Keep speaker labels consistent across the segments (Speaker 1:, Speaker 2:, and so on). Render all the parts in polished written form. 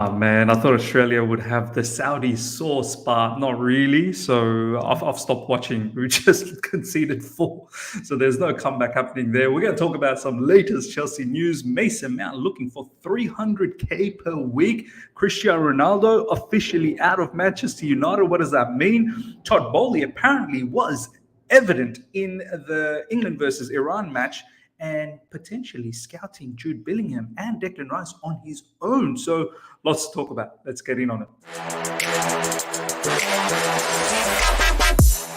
Speaker 1: Man, I thought Australia would have the Saudi sauce, but not really. So I've stopped watching. We just conceded four. So there's no comeback happening there. We're going to talk about some latest Chelsea news. Mason Mount looking for 300K per week. Cristiano Ronaldo officially out of Manchester United. What does that mean? Todd Boehly apparently was evident in the England versus Iran match and potentially scouting Jude Bellingham and Declan Rice on his own. So lots to talk about. Let's get in on it.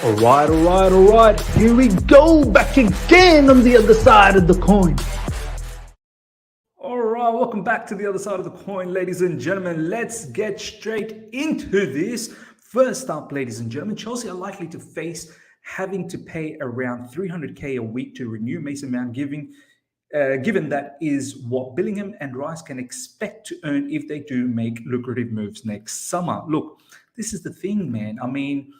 Speaker 2: All right. Here we go, back again on the other side of the coin.
Speaker 1: All right, welcome back to the other side of the coin, ladies and gentlemen. Let's get straight into this. First up, ladies and gentlemen, Chelsea are likely to face having to pay around 300K a week to renew Mason Mount, given that is what Bellingham and Rice can expect to earn if they do make lucrative moves next summer. Look, this is the thing, man. I mean,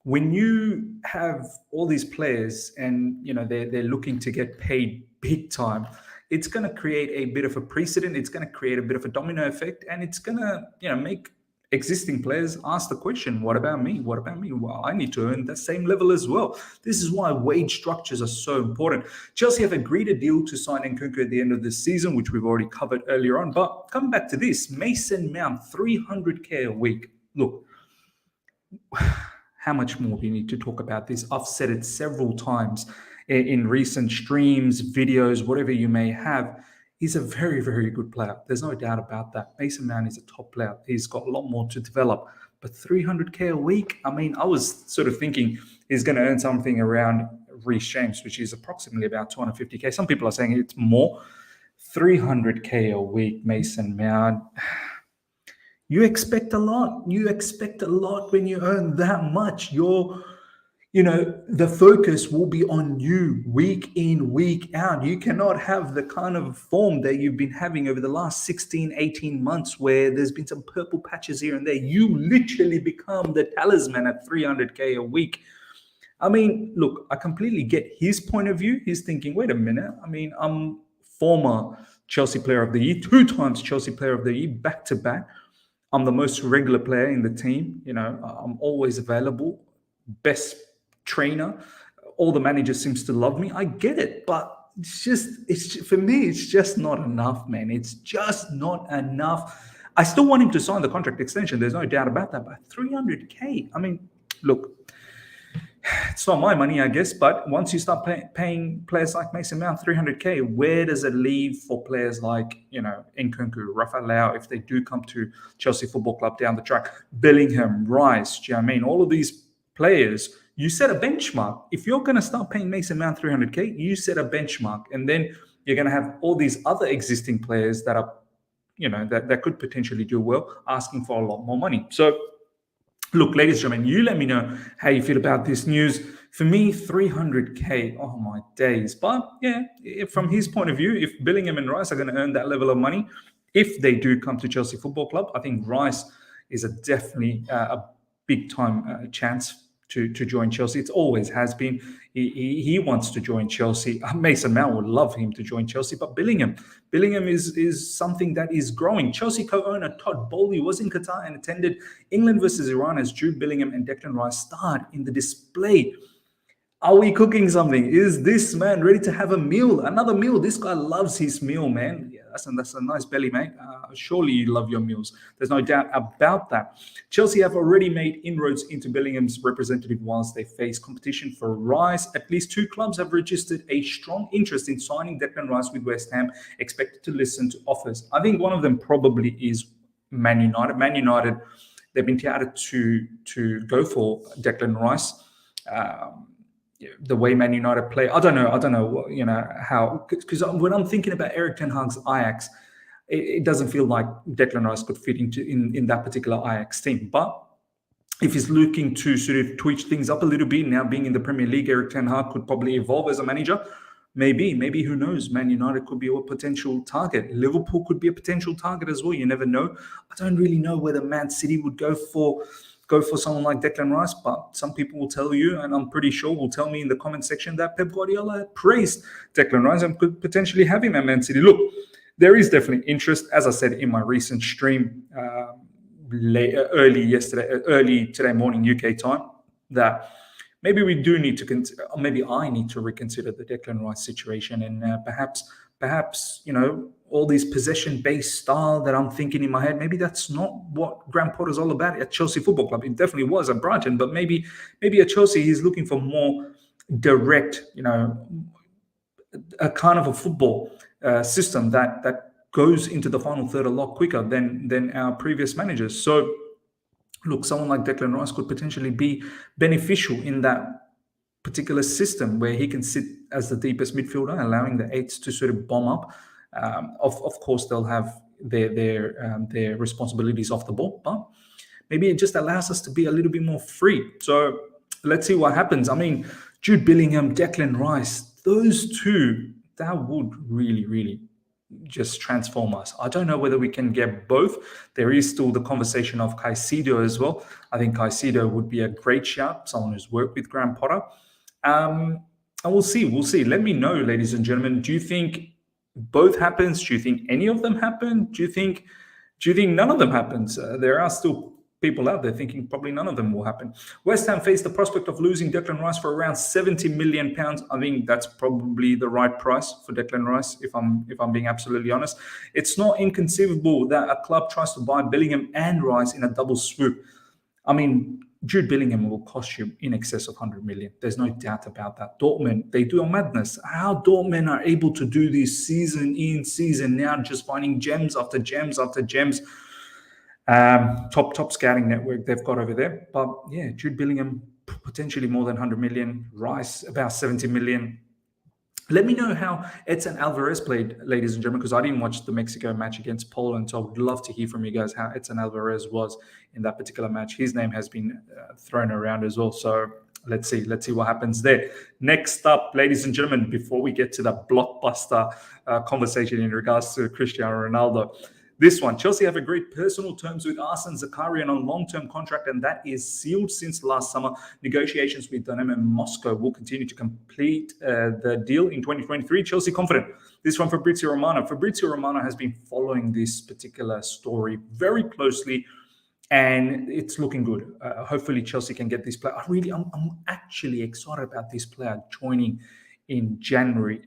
Speaker 1: when you have all these players and they're looking to get paid big time, it's going to create a bit of a precedent. It's going to create a bit of a domino effect, and it's going to make existing players ask the question, what about me? What about me? Well, I need to earn that same level as well. This is why wage structures are so important. Chelsea have agreed a deal to sign Nkunku at the end of this season, which we've already covered earlier on. But coming back to this, Mason Mount, 300K a week. Look, how much more do you need to talk about this? I've said it several times in recent streams, videos, whatever you may have. He's a very, very good player. There's no doubt about that. Mason Mount is a top player. He's got a lot more to develop. But 300K a week, I mean, I was sort of thinking he's going to earn something around Reece James, which is approximately about 250K. Some people are saying it's more. 300K a week, Mason Mount. You expect a lot. You expect a lot when you earn that much. The focus will be on you week in, week out. You cannot have the kind of form that you've been having over the last 16, 18 months where there's been some purple patches here and there. You literally become the talisman at 300K a week. I mean, look, I completely get his point of view. He's thinking, wait a minute. I mean, I'm former Chelsea Player of the Year, 2 times Chelsea Player of the Year, back to back. I'm the most regular player in the team. I'm always available. Best trainer. All the managers seems to love me. I get it, but for me, it's just not enough, man. It's just not enough. I still want him to sign the contract extension. There's no doubt about that. But 300K, I mean, look, it's not my money, I guess, but once you start paying players like Mason Mount 300K, where does it leave for players like, Nkunku, Rafael, if they do come to Chelsea Football Club down the track, Bellingham, Rice, do you know what I mean? All of these players, you set a benchmark. If you're going to start paying Mason Mount 300K, you set a benchmark, and then you're going to have all these other existing players that are, that could potentially do well, asking for a lot more money. So, look, ladies and gentlemen, you let me know how you feel about this news. For me, 300K, oh my days. But yeah, from his point of view, if Bellingham and Rice are going to earn that level of money, if they do come to Chelsea Football Club, I think Rice is definitely a big-time chance to join Chelsea. It always has been. He wants to join Chelsea. Mason Mount would love him to join Chelsea, but Bellingham is something that is growing. Chelsea co-owner Todd Boehly was in Qatar and attended England versus Iran as Jude Bellingham and Declan Rice starred in the display. Are we cooking something? Is this man ready to have a meal? Another meal? This guy loves his meal, man. Yeah, that's a nice belly, mate. Surely you love your meals. There's no doubt about that. Chelsea have already made inroads into Bellingham's representative whilst they face competition for Rice. At least 2 clubs have registered a strong interest in signing Declan Rice, with West Ham expected to listen to offers. I think one of them probably is Man United. Man United, they've been touted to go for Declan Rice. The way Man United play, I don't know, how, because when I'm thinking about Erik ten Hag's Ajax, it doesn't feel like Declan Rice could fit in that particular Ajax team. But if he's looking to sort of twitch things up a little bit, now being in the Premier League, Erik ten Hag could probably evolve as a manager. Maybe, who knows? Man United could be a potential target. Liverpool could be a potential target as well. You never know. I don't really know whether Man City would go for someone like Declan Rice, but some people will tell you, and I'm pretty sure will tell me in the comment section, that Pep Guardiola praised Declan Rice and could potentially have him at Man City. Look, there is definitely interest. As I said in my recent stream early today morning UK time, that maybe we do need to consider, or maybe I need to reconsider the Declan Rice situation, and perhaps all these possession-based style that I'm thinking in my head, maybe that's not what Graham Potter's all about at Chelsea Football Club. It definitely was at Brighton, but maybe at Chelsea he's looking for more direct, a kind of a football system that goes into the final third a lot quicker than our previous managers. So look, someone like Declan Rice could potentially be beneficial in that particular system where he can sit as the deepest midfielder, allowing the eights to sort of bomb up. Of course, they'll have their responsibilities off the ball, but maybe it just allows us to be a little bit more free. So let's see what happens. I mean, Jude Bellingham, Declan Rice, those two, that would really, really just transform us. I don't know whether we can get both. There is still the conversation of Caicedo as well. I think Caicedo would be a great shout, someone who's worked with Graham Potter. And we'll see. Let me know, ladies and gentlemen. Do you think both happens? Do you think any of them happen? Do you think none of them happens? There are still people out there thinking probably none of them will happen. West Ham face the prospect of losing Declan Rice for around £70 million. I think that's probably the right price for Declan Rice, if I'm being absolutely honest. It's not inconceivable that a club tries to buy Bellingham and Rice in a double swoop. I mean, Jude Bellingham will cost you in excess of 100 million. There's no doubt about that. Dortmund, they do a madness. How Dortmund are able to do this season in, season out, just finding gems after gems after gems. Top scouting network they've got over there. But yeah, Jude Bellingham, potentially more than 100 million. Rice, about 70 million. Let me know how Edson Alvarez played, ladies and gentlemen, because I didn't watch the Mexico match against Poland. So I would love to hear from you guys how Edson Alvarez was in that particular match. His name has been thrown around as well. So let's see what happens there. Next up, ladies and gentlemen, before we get to the blockbuster conversation in regards to Cristiano Ronaldo, this one, Chelsea have agreed personal terms with Arsen Zakharyan on long-term contract, and that is sealed since last summer. Negotiations with Dinamo Moscow will continue to complete the deal in 2023. Chelsea confident. This from Fabrizio Romano. Fabrizio Romano has been following this particular story very closely, and it's looking good. Hopefully, Chelsea can get this player. I'm actually excited about this player joining in January.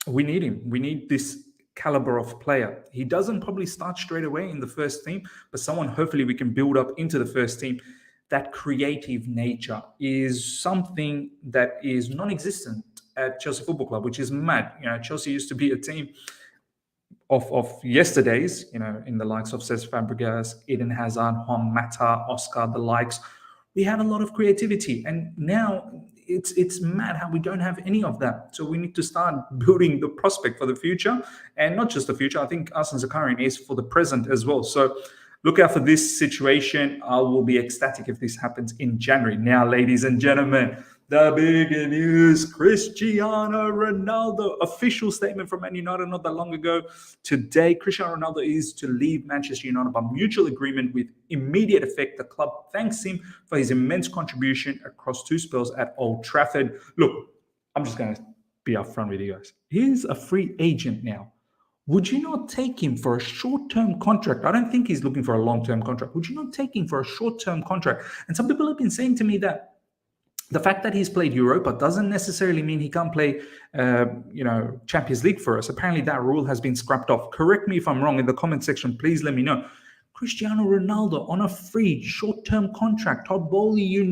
Speaker 1: We need him. We need this caliber of player. He doesn't probably start straight away in the first team, but someone hopefully we can build up into the first team. That creative nature is something that is non-existent at Chelsea Football Club, which is mad. Chelsea used to be a team of yesterdays, in the likes of Cesc Fabregas, Eden Hazard, Juan Mata, Oscar, the likes. We had a lot of creativity, and now it's mad how we don't have any of that. So we need to start building the prospect for the future, and not just the future. I think Arsen Zakharyan is for the present as well. So look out for this situation. I will be ecstatic if this happens in January. Now, ladies and gentlemen, the big news: Cristiano Ronaldo. Official statement from Man United not that long ago. Today, Cristiano Ronaldo is to leave Manchester United by mutual agreement with immediate effect. The club thanks him for his immense contribution across 2 spells at Old Trafford. Look, I'm just going to be upfront with you guys. He's a free agent now. Would you not take him for a short-term contract? I don't think he's looking for a long-term contract. Would you not take him for a short-term contract? And some people have been saying to me that the fact that he's played Europa doesn't necessarily mean he can't play, Champions League for us. Apparently that rule has been scrapped off. Correct me if I'm wrong in the comment section. Please let me know. Cristiano Ronaldo on a free short-term contract. Todd Boehly,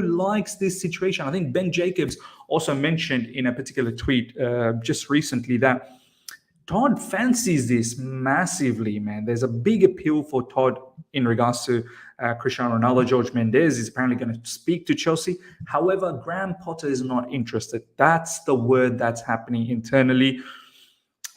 Speaker 1: likes this situation. I think Ben Jacobs also mentioned in a particular tweet just recently that Todd fancies this massively, man. There's a big appeal for Todd in regards to Cristiano Ronaldo. George Mendes is apparently going to speak to Chelsea. However, Graham Potter is not interested. That's the word that's happening internally.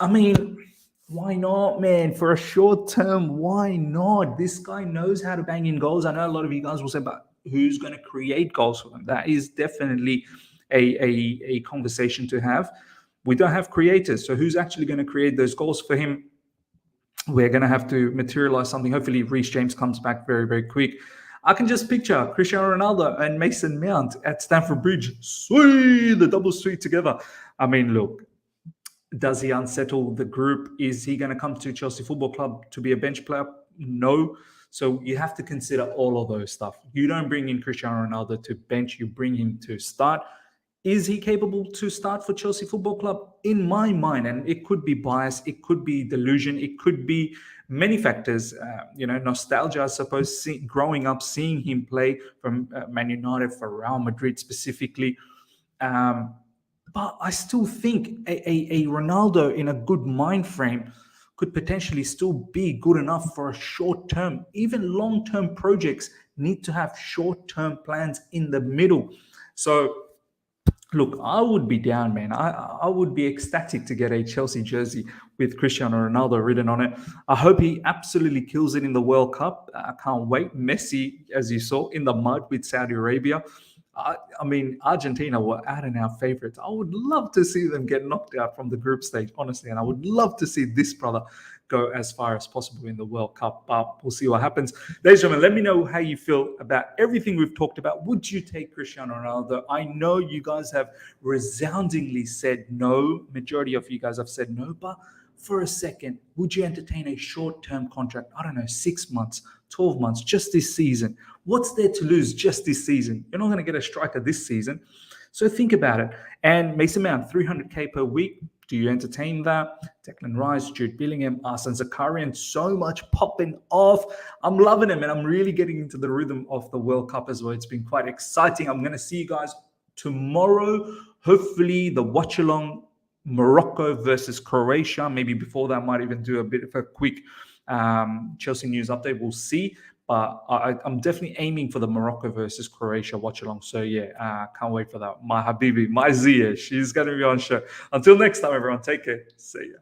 Speaker 1: I mean, why not, man? For a short term, why not? This guy knows how to bang in goals. I know a lot of you guys will say, but who's going to create goals for them? That is definitely a conversation to have. We don't have creators, so who's actually going to create those goals for him? We're going to have to materialize something. Hopefully, Reece James comes back very, very quick. I can just picture Cristiano Ronaldo and Mason Mount at Stamford Bridge. Sweet, the double sweet together. I mean, look, Does he unsettle the group? Is he going to come to Chelsea Football Club to be a bench player? No. So you have to consider all of those stuff. You don't bring in Cristiano Ronaldo to bench, you bring him to start. Is he capable to start for Chelsea Football Club? In my mind, and it could be bias, it could be delusion, it could be many factors, nostalgia, I suppose, growing up, seeing him play from Man United, for Real Madrid specifically. But I still think a Ronaldo in a good mind frame could potentially still be good enough for a short term. Even long term projects need to have short term plans in the middle. So, look, I would be down, man. I would be ecstatic to get a Chelsea jersey with Cristiano Ronaldo written on it. I hope he absolutely kills it in the World Cup. I can't wait. Messi, as you saw, in the mud with Saudi Arabia. I mean, Argentina were out and out favorites. I would love to see them get knocked out from the group stage, honestly. And I would love to see this brother go as far as possible in the World Cup. But we'll see what happens. Ladies and gentlemen, let me know how you feel about everything we've talked about. Would you take Cristiano Ronaldo? I know you guys have resoundingly said no. Majority of you guys have said no. But for a second, would you entertain a short-term contract? I don't know, 6 months, 12 months, just this season. What's there to lose just this season? You're not going to get a striker this season. So think about it. And Mason Mount, 300K per week. Do you entertain that? Declan Rice, Jude, Bellingham, Arsen Zakharyan, so much popping off. I'm loving it, and I'm really getting into the rhythm of the World Cup as well. It's been quite exciting. I'm going to see you guys tomorrow. Hopefully the watch-along Morocco versus Croatia. Maybe before that, I might even do a bit of a quick Chelsea news update. We'll see. But I'm definitely aiming for the Morocco versus Croatia watch along. So yeah, can't wait for that. My Habibi, my Zia, she's going to be on show. Until next time, everyone, take care. See ya.